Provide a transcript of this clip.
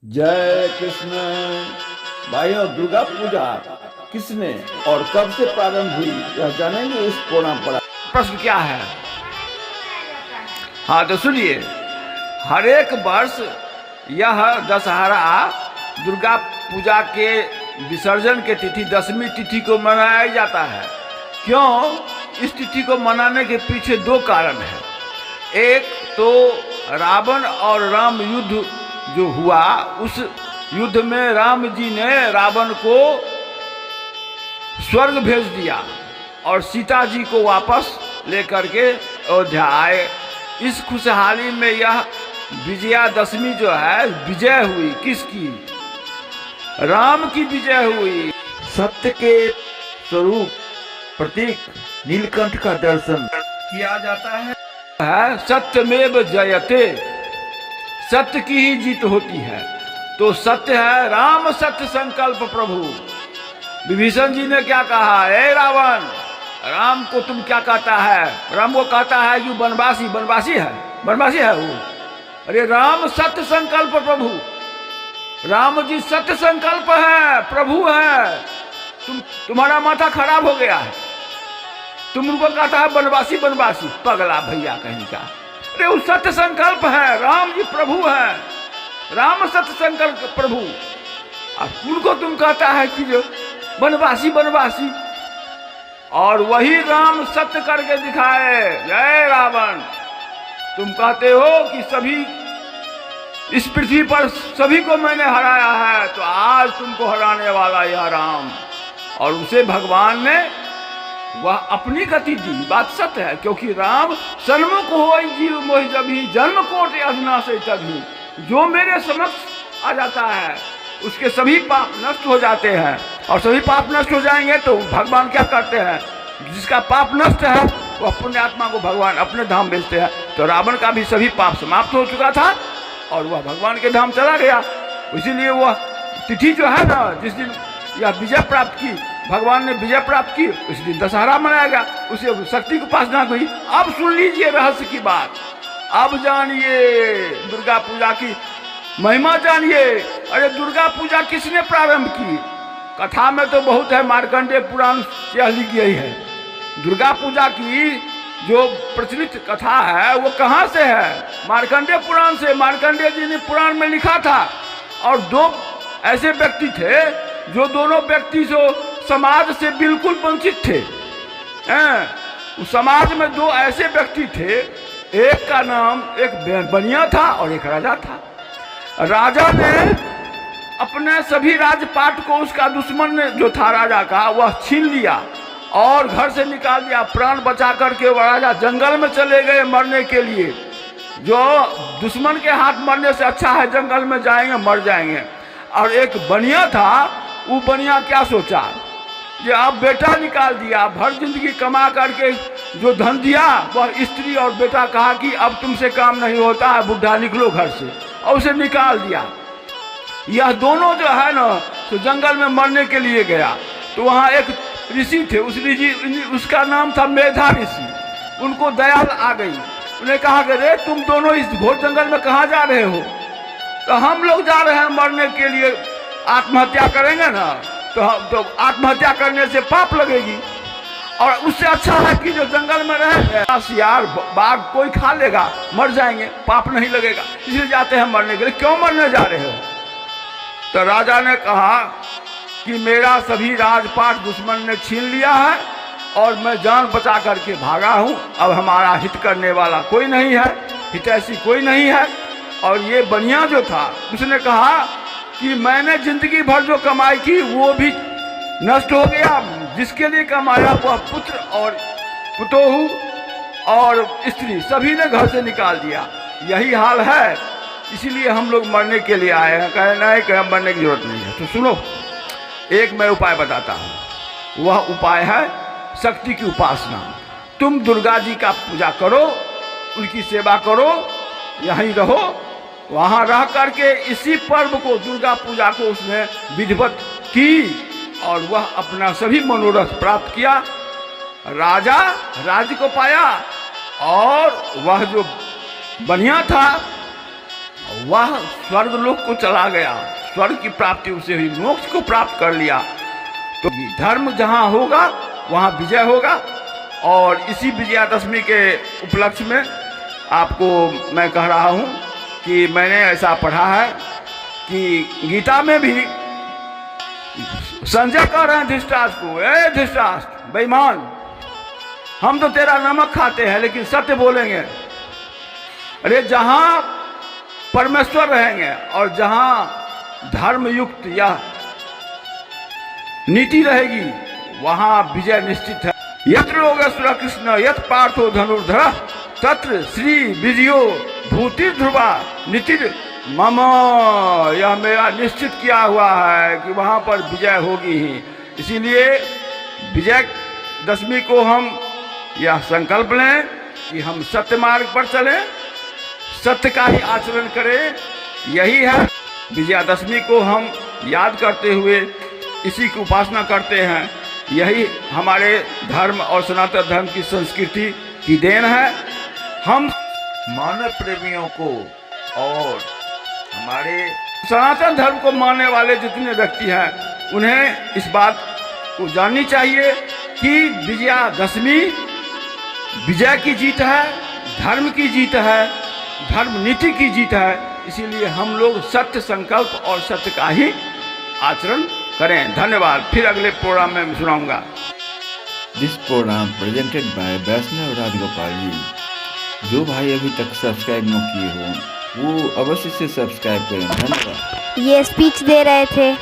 जय कृष्ण। भाइयों, दुर्गा पूजा किसने और कब से प्रारंभ हुई यह जानेंगे इस परंपरा। प्रश्न क्या है? हाँ तो सुनिए, हर एक वर्ष यह दशहरा दुर्गा पूजा के विसर्जन के तिथि 10वीं तिथि को मनाया जाता है। क्यों? इस तिथि को मनाने के पीछे दो कारण हैं। एक तो रावण और राम युद्ध जो हुआ, उस युद्ध में राम जी ने रावण को स्वर्ग भेज दिया और सीता जी को वापस लेकर के अयोध्या आए। इस खुशहाली में यह विजयादशमी जो है, विजय हुई। किसकी? राम की विजय हुई। सत्य के स्वरूप प्रतीक नीलकंठ का दर्शन किया जाता है। सत्यमेव जयते, सत्य की ही जीत होती है। तो सत्य है, राम सत्य संकल्प प्रभु। विभीषण जी ने क्या कहा? ए रावण, राम को तुम क्या कहता है? राम को कहता है कि वनवासी है वो। अरे राम सत्य संकल्प प्रभु, राम जी सत्य संकल्प है, प्रभु है। तुम्हारा माथा खराब हो गया है, तुम उनको कहता है वनवासी, पगला भैया कहीं का। अरे वो सत्य संकल्प है, राम जी प्रभु है, राम सत्य संकल्प प्रभु। और उनको तुम कहता है कि जो वनवासी, और वही राम सत्य करके दिखाए। जय रावण, तुम कहते हो कि सभी इस पृथ्वी पर सभी को मैंने हराया है, तो आज तुमको हराने वाला यह राम। और उसे भगवान ने वह अपनी गति दी। बात सत्य है, क्योंकि राम सन्मुख हो जीव मोहि जभी, जन्म कोटि अविनाशी तभी। जो मेरे समक्ष आ जाता है उसके सभी पाप नष्ट हो जाते हैं, और सभी पाप नष्ट हो जाएंगे तो भगवान क्या करते हैं? जिसका पाप नष्ट है वह पुण्य आत्मा को भगवान अपने धाम भेजते हैं। तो रावण का भी सभी पाप समाप्त हो चुका था और वह भगवान के धाम चला गया। इसीलिए वह तिथि जो है ना, जिस दिन यह विजय प्राप्त की, भगवान ने विजय प्राप्त की, उस दिन दशहरा मनाया गया। उसे शक्ति की उपासना हुई। अब सुन लीजिए रहस्य की बात, अब जानिए दुर्गा पूजा की महिमा जानिए। अरे दुर्गा पूजा किसने प्रारंभ की? कथा में तो बहुत है, मार्कंडेय पुराण से लिखी गई है। दुर्गा पूजा की जो प्रचलित कथा है वो कहाँ से है? मार्कंडेय पुराण से। मार्कंडेय जी ने पुराण में लिखा था। और दो ऐसे व्यक्ति थे जो दोनों व्यक्ति जो समाज से बिल्कुल वंचित थे। उस समाज में दो ऐसे व्यक्ति थे, एक का नाम एक बनिया था और एक राजा था। राजा ने अपने सभी राजपाट को उसका दुश्मन ने जो था राजा का, वह छीन लिया और घर से निकाल दिया। प्राण बचा करके वह राजा जंगल में चले गए मरने के लिए। जो दुश्मन के हाथ मरने से अच्छा है जंगल में जाएंगे, मर जाएंगे। और एक बनिया था, वो बनिया क्या सोचा कि अब बेटा निकाल दिया, भर जिंदगी कमा करके जो धन दिया वह स्त्री और बेटा कहा कि अब तुमसे काम नहीं होता है, बुढ़ा निकलो घर से, और उसे निकाल दिया। यह दोनों जो है ना तो जंगल में मरने के लिए गया। तो वहाँ एक ऋषि थे, उस ऋषि, उसका नाम था मेधा ऋषि। उनको दया आ गई। उन्हें कहा कि रे तुम दोनों इस घोर जंगल में कहाँ जा रहे हो? तो हम लोग जा रहे हैं मरने के लिए, आत्महत्या करेंगे ना तो आत्महत्या करने से पाप लगेगी, और उससे अच्छा है कि जो जंगल में रहेंगे सियार बाघ कोई खा लेगा, मर जाएंगे, पाप नहीं लगेगा, इसलिए जाते हैं मरने के लिए। क्यों मरने जा रहे हो? तो राजा ने कहा कि मेरा सभी राजपाट दुश्मन ने छीन लिया है और मैं जान बचा करके भागा हूँ। अब हमारा हित करने वाला कोई नहीं है, हितैषी कोई नहीं है। और ये बनिया जो था उसने कहा कि मैंने जिंदगी भर जो कमाई की वो भी नष्ट हो गया। जिसके लिए कमाया वह पुत्र और पुतोहू और स्त्री सभी ने घर से निकाल दिया। यही हाल है, इसीलिए हम लोग मरने के लिए आए हैं। कहे नहीं कि हम मरने की जरूरत नहीं है। तो सुनो, एक मैं उपाय बताता हूँ। वह उपाय है शक्ति की उपासना। तुम दुर्गा जी का पूजा करो, उनकी सेवा करो, यहीं रहो। वहाँ रह करके इसी पर्व को, दुर्गा पूजा को उसने विधिवत की और वह अपना सभी मनोरथ प्राप्त किया। राजा राज्य को पाया और वह जो बनिया था वह स्वर्ग लोक को चला गया, स्वर्ग की प्राप्ति उसे हुई, मोक्ष को प्राप्त कर लिया। तो धर्म जहाँ होगा वहाँ विजय होगा। और इसी विजयादशमी के उपलक्ष्य में आपको मैं कह रहा हूँ कि मैंने ऐसा पढ़ा है कि गीता में भी संजय कह रहे हैं धृतराष्ट्र को, ए धृतराष्ट्र बेईमान, हम तो तेरा नमक खाते हैं लेकिन सत्य बोलेंगे। अरे जहाँ परमेश्वर रहेंगे और जहाँ धर्मयुक्त या नीति रहेगी वहाँ विजय निश्चित है। यत्र योगेश्वर कृष्ण यत पार्थो धनुर्धर तत्र श्री विजयो भूति ध्रुवा नितिर मम, यह मेरा निश्चित किया हुआ है कि वहाँ पर विजय होगी ही। इसीलिए विजय दशमी को हम यह संकल्प लें कि हम सत्य मार्ग पर चलें, सत्य का ही आचरण करें। यही है विजयादशमी को हम याद करते हुए इसी की उपासना करते हैं। यही हमारे धर्म और सनातन धर्म की संस्कृति की देन है। हम मानव प्रेमियों को और हमारे सनातन धर्म को मानने वाले जितने व्यक्ति हैं उन्हें इस बात को जाननी चाहिए कि विजयादशमी विजय की जीत है, धर्म की जीत है, धर्म नीति की जीत है। इसीलिए हम लोग सत्य संकल्प और सत्य का ही आचरण करें। धन्यवाद। फिर अगले प्रोग्राम में सुनाऊंगा। दिस प्रोग्राम प्रेजेंटेड बाय वैष्णव राजगोपाल जी। जो भाई अभी तक सब्सक्राइब न किए हो वो अवश्य से सब्सक्राइब करें। धन्यवाद। ये स्पीच दे रहे थे